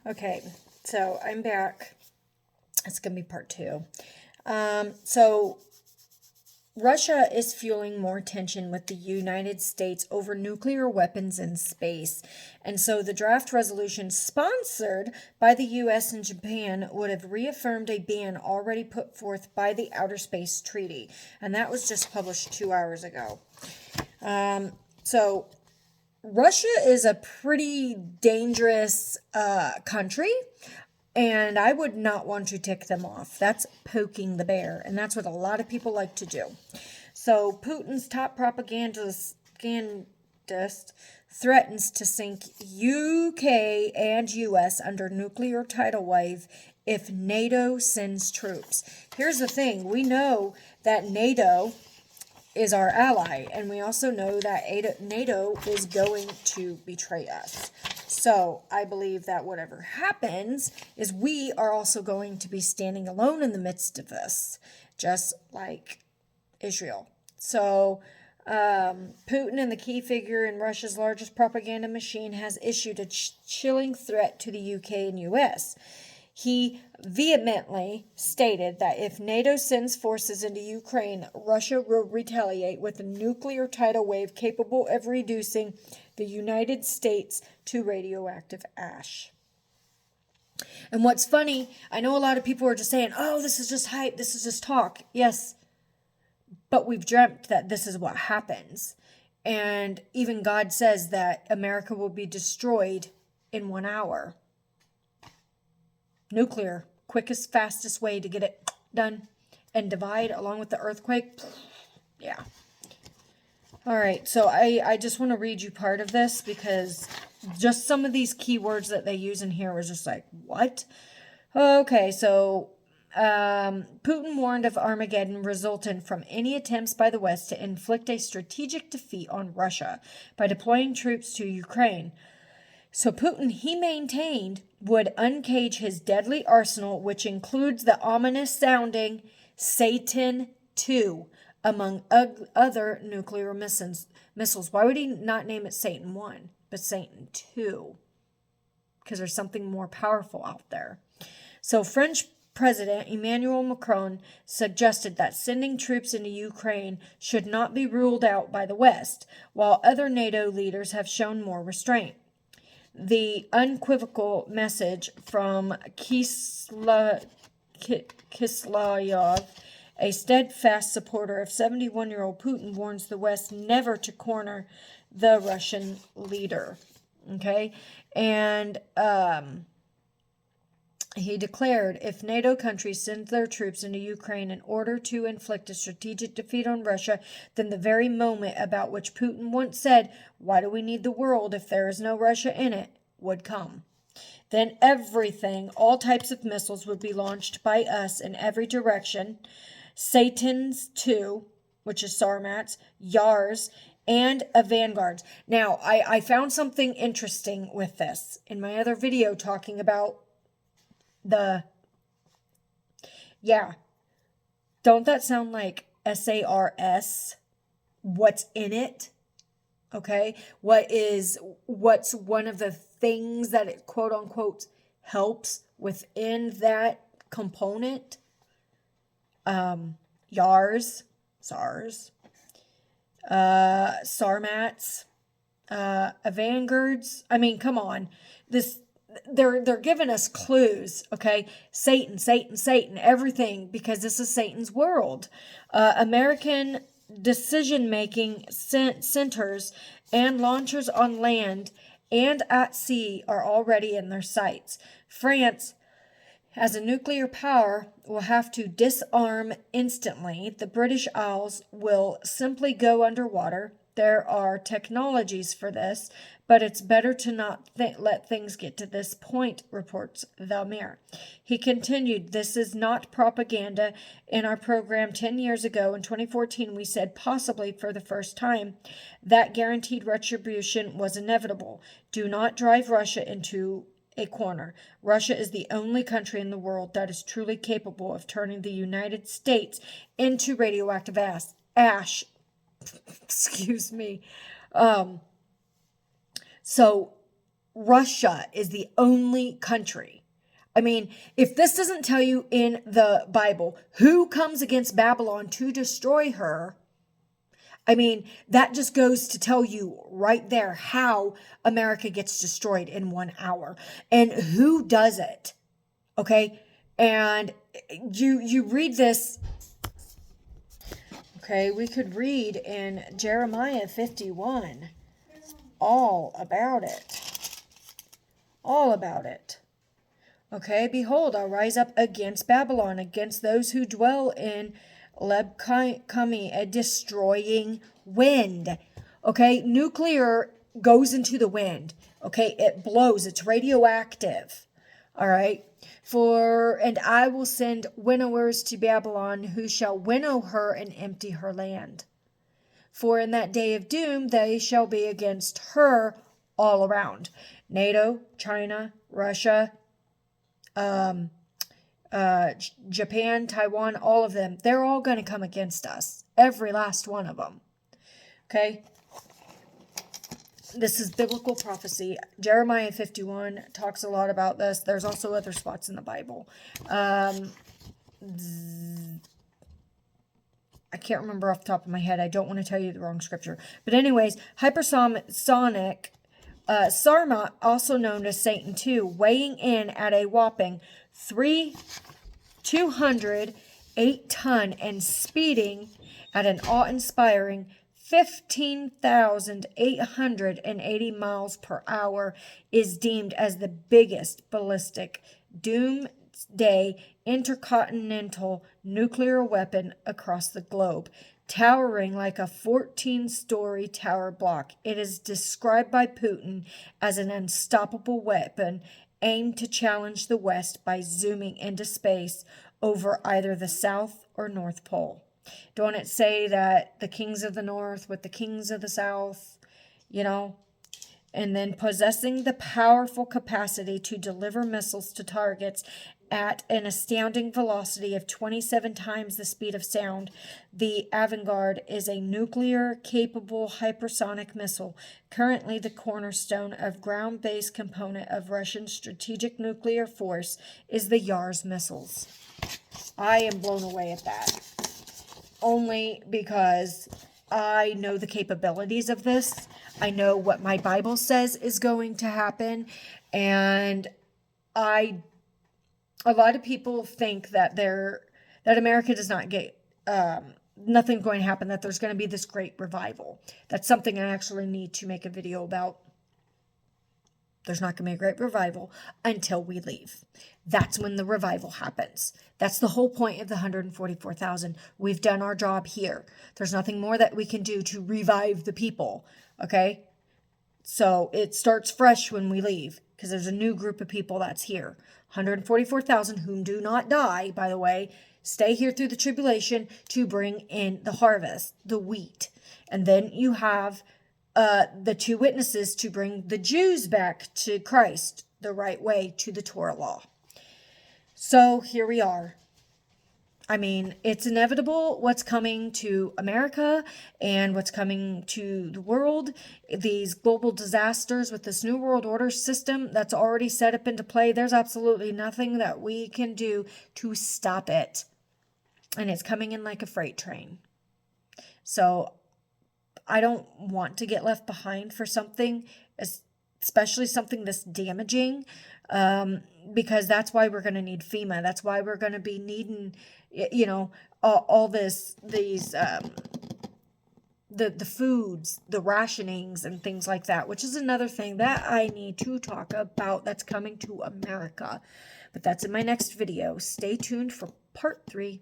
Okay, so I'm back. It's going to be part two. So Russia is fueling more tension with the United States over nuclear weapons in space. And so the draft resolution sponsored by the US and Japan would have reaffirmed a ban already put forth by the Outer Space Treaty. And that was just published 2 hours ago. So Russia is a pretty dangerous country, and I would not want to tick them off. That's poking the bear, and that's what a lot of people like to do. So Putin's top propagandist threatens to sink UK and US under nuclear tidal wave if NATO sends troops. Here's the thing, we know that NATO is our ally, and we also know that NATO is going to betray us. So I believe that whatever happens is we are also going to be standing alone in the midst of this, just like Israel. So Putin, and the key figure in Russia's largest propaganda machine, has issued a chilling threat to the UK and US. He vehemently stated that if NATO sends forces into Ukraine, Russia will retaliate with a nuclear tidal wave capable of reducing the United States to radioactive ash. And what's funny, I know a lot of people are just saying, oh, this is just hype, this is just talk. Yes, but we've dreamt that this is what happens. And even God says that America will be destroyed in 1 hour. Nuclear, quickest, fastest way to get it done and divide along with the earthquake. Yeah. All right, so I just want to read you part of this because just some of these keywords that they use in here was just like, what? Okay, so Putin warned of Armageddon resultant from any attempts by the West to inflict a strategic defeat on Russia by deploying troops to Ukraine. So Putin, he maintained, would uncage his deadly arsenal, which includes the ominous sounding Satan II, among other nuclear missiles. Why would he not name it Satan I, but Satan II? Because there's something more powerful out there. So French President Emmanuel Macron suggested that sending troops into Ukraine should not be ruled out by the West, while other NATO leaders have shown more restraint. The unequivocal message from Kislyak, a steadfast supporter of 71-year-old Putin, warns the West never to corner the Russian leader. Okay? And he declared, if NATO countries send their troops into Ukraine in order to inflict a strategic defeat on Russia, then the very moment about which Putin once said, why do we need the world if there is no Russia in it, would come. Then everything, all types of missiles would be launched by us in every direction. Satan's II, which is Sarmats, Yars, and a Vanguard. Now, I found something interesting with this in my other video talking about don't that sound like SARS? What's in it? Okay, what's one of the things that it quote unquote helps within that component? YARS, SARS, Sarmats, Vanguards. I mean, come on, they're giving us clues, okay? Satan, everything, because this is Satan's world. American decision-making centers and launchers on land and at sea are already in their sights. France, as a nuclear power, will have to disarm instantly. The British Isles will simply go underwater. There are technologies for this, but it's better to not let things get to this point, reports Valmir. He continued, this is not propaganda. In our program 10 years ago, in 2014, we said possibly for the first time that guaranteed retribution was inevitable. Do not drive Russia into a corner. Russia is the only country in the world that is truly capable of turning the United States into radioactive ash. Excuse me. So Russia is the only country. I mean, if this doesn't tell you in the Bible who comes against Babylon to destroy her, I mean, that just goes to tell you right there how America gets destroyed in 1 hour and who does it. Okay? And you read this. Okay, we could read in Jeremiah 51 all about it. All about it. Okay, behold, I'll rise up against Babylon, against those who dwell in Leb-Kami, a destroying wind. Okay, nuclear goes into the wind. Okay, it blows. It's radioactive. All right. And I will send winnowers to Babylon, who shall winnow her and empty her land. For in that day of doom they shall be against her all around. NATO, China, Russia, Japan, Taiwan, all of them, they're all going to come against us. Every last one of them. Okay? This is biblical prophecy. Jeremiah 51 talks a lot about this. There's also other spots in the Bible. I can't remember off the top of my head. I don't want to tell you the wrong scripture. But anyways, hypersonic Sarma, also known as Satan 2, weighing in at a whopping 208 ton and speeding at an awe-inspiring 15,880 miles per hour, is deemed as the biggest ballistic doomsday intercontinental nuclear weapon across the globe. Towering like a 14-story tower block, it is described by Putin as an unstoppable weapon aimed to challenge the West by zooming into space over either the South or North Pole. Don't it say that the kings of the North with the kings of the South, and then possessing the powerful capacity to deliver missiles to targets at an astounding velocity of 27 times the speed of sound, the Avangard is a nuclear-capable hypersonic missile, currently the cornerstone of ground-based component of Russian strategic nuclear force is the Yars missiles. I am blown away at that. Only because I know the capabilities of this. I know what my Bible says is going to happen. And a lot of people think that America does not get, nothing's going to happen, that there's going to be this great revival. That's something I actually need to make a video about. There's not going to be a great revival until we leave. That's when the revival happens. That's the whole point of the 144,000. We've done our job here. There's nothing more that we can do to revive the people. Okay? So it starts fresh when we leave, because there's a new group of people that's here. 144,000 whom do not die, by the way, stay here through the tribulation to bring in the harvest, the wheat. And then you have the two witnesses to bring the Jews back to Christ the right way, to the Torah law. So here we are. I mean, it's inevitable what's coming to America and what's coming to the world. These global disasters with this New World Order system that's already set up into play. There's absolutely nothing that we can do to stop it. And it's coming in like a freight train. So I don't want to get left behind for something, especially something this damaging, because that's why we're going to need FEMA. That's why we're going to be needing, all these, the foods, the rationings and things like that, which is another thing that I need to talk about that's coming to America. But that's in my next video. Stay tuned for part 3.